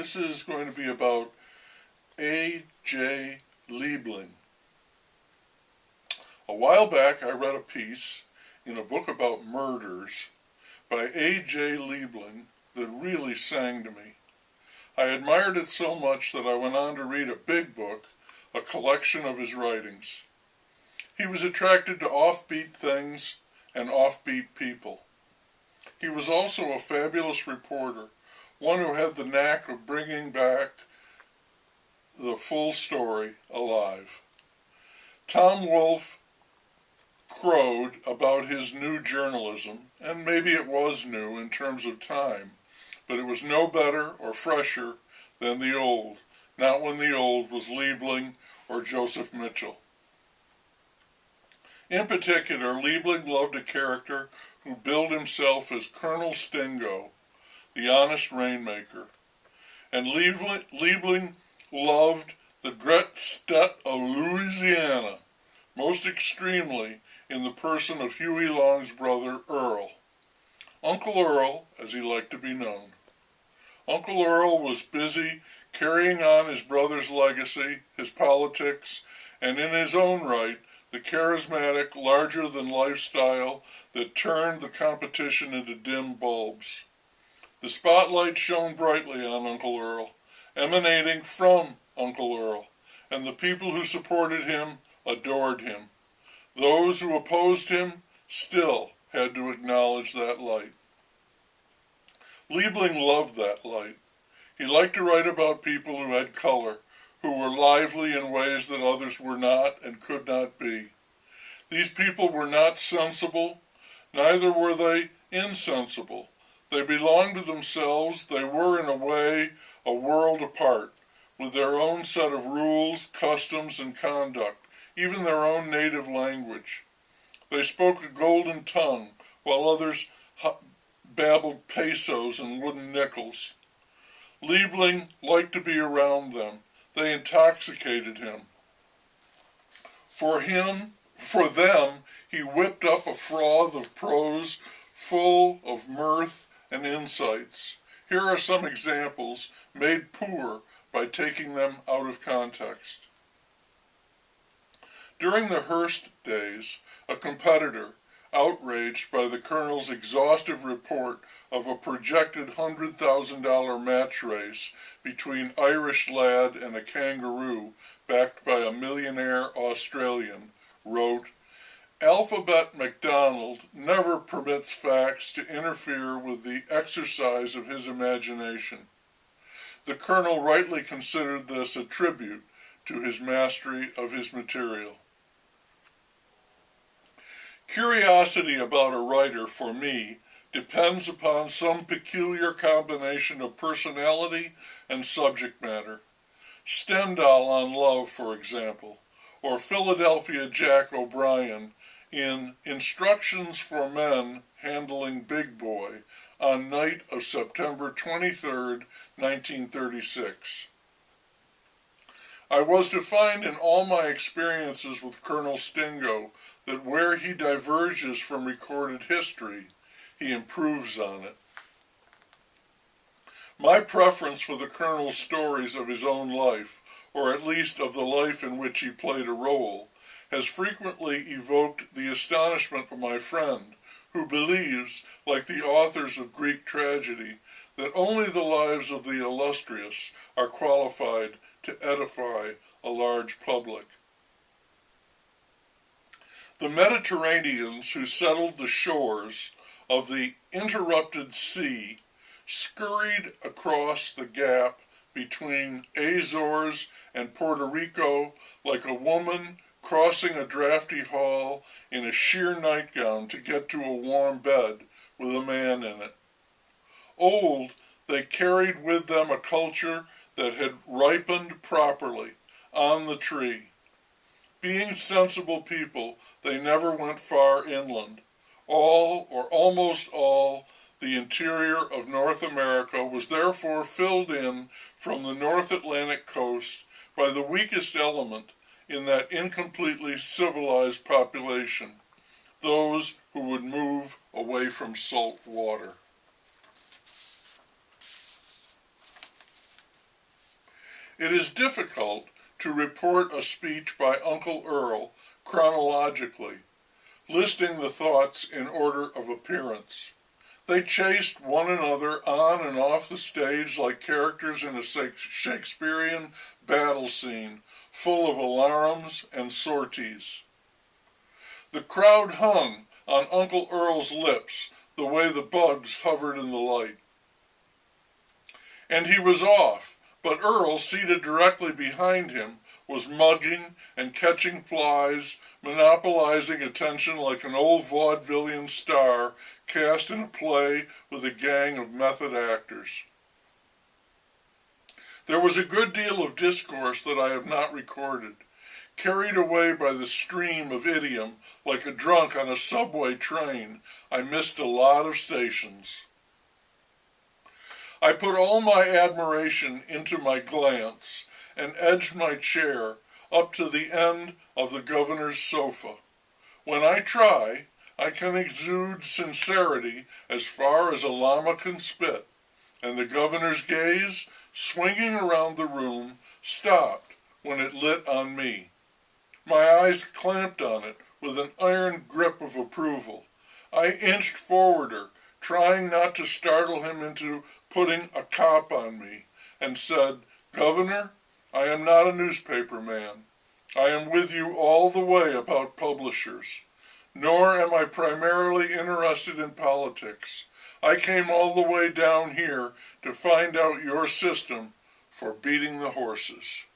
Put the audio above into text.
This is going to be about AJLiebling. A while back I read a piece in a book about murders by AJLiebling that really sang to me. I admired it so much that I went on to read a big book, a collection of his writings. He was attracted to offbeat things and offbeat people. He was also a fabulous reporter, one who had the knack of bringing back the full story alive. Tom Wolfe crowed about his new journalism, and maybe it was new in terms of time, but it was no better or fresher than the old, not when the old was Liebling or Joseph Mitchell. In particular, Liebling loved a character who billed himself as Colonel Stingo, the honest rainmaker, and Liebling loved the Great State of Louisiana, most extremely in the person of Huey Long's brother Earl. Uncle Earl, as he liked to be known. Uncle Earl was busy carrying on his brother's legacy, his politics, and in his own right, the charismatic, larger-than-life style that turned the competition into dim bulbs. The spotlight shone brightly on Uncle Earl, emanating from Uncle Earl, and the people who supported him adored him. Those who opposed him still had to acknowledge that light. Liebling loved that light. He liked to write about people who had color, who were lively in ways that others were not and could not be. These people were not sensible, neither were they insensible. They belonged to themselves. They were, in a way, a world apart, with their own set of rules, customs, and conduct, even their own native language. They spoke a golden tongue, while others babbled pesos and wooden nickels. Liebling liked to be around them. They intoxicated him. For them, he whipped up a froth of prose full of mirth and insights. Here are some examples made poor by taking them out of context. During the Hearst days, a competitor, outraged by the colonel's exhaustive report of a projected $100,000 match race between Irish lad and a kangaroo backed by a millionaire Australian, wrote, "Alphabet MacDonald never permits facts to interfere with the exercise of his imagination." The colonel rightly considered this a tribute to his mastery of his material. Curiosity about a writer, for me, depends upon some peculiar combination of personality and subject matter. Stendhal on love, for example, or Philadelphia Jack O'Brien in Instructions for Men Handling Big Boy on night of September 23, 1936. I was to find in all my experiences with Colonel Stingo that where he diverges from recorded history, he improves on it. My preference for the colonel's stories of his own life, or at least of the life in which he played a role, has frequently evoked the astonishment of my friend, who believes, like the authors of Greek tragedy, that only the lives of the illustrious are qualified to edify a large public. The Mediterraneans who settled the shores of the interrupted sea scurried across the gap between Azores and Puerto Rico like a woman crossing a drafty hall in a sheer nightgown to get to a warm bed with a man in it. Old, they carried with them a culture that had ripened properly on the tree. Being sensible people, they never went far inland. All, or almost all, the interior of North America was therefore filled in from the North Atlantic coast by the weakest element in that incompletely civilized population, those who would move away from salt water. It is difficult to report a speech by Uncle Earl chronologically, listing the thoughts in order of appearance. They chased one another on and off the stage like characters in a Shakespearean battle scene, full of alarums and sorties. The crowd hung on Uncle Earl's lips the way the bugs hovered in the light. And he was off, but Earl, seated directly behind him, was mugging and catching flies, monopolizing attention like an old vaudevillian star cast in a play with a gang of method actors. There was a good deal of discourse that I have not recorded. Carried away by the stream of idiom like a drunk on a subway train, I missed a lot of stations. I put all my admiration into my glance and edged my chair up to the end of the governor's sofa. When I try, I can exude sincerity as far as a llama can spit, and the governor's gaze, swinging around the room, stopped when it lit on me. My eyes clamped on it with an iron grip of approval. I inched forwarder, trying not to startle him into putting a cop on me, and said, "Governor, I am not a newspaper man. I am with you all the way about publishers. Nor am I primarily interested in politics. I came all the way down here to find out your system for beating the horses."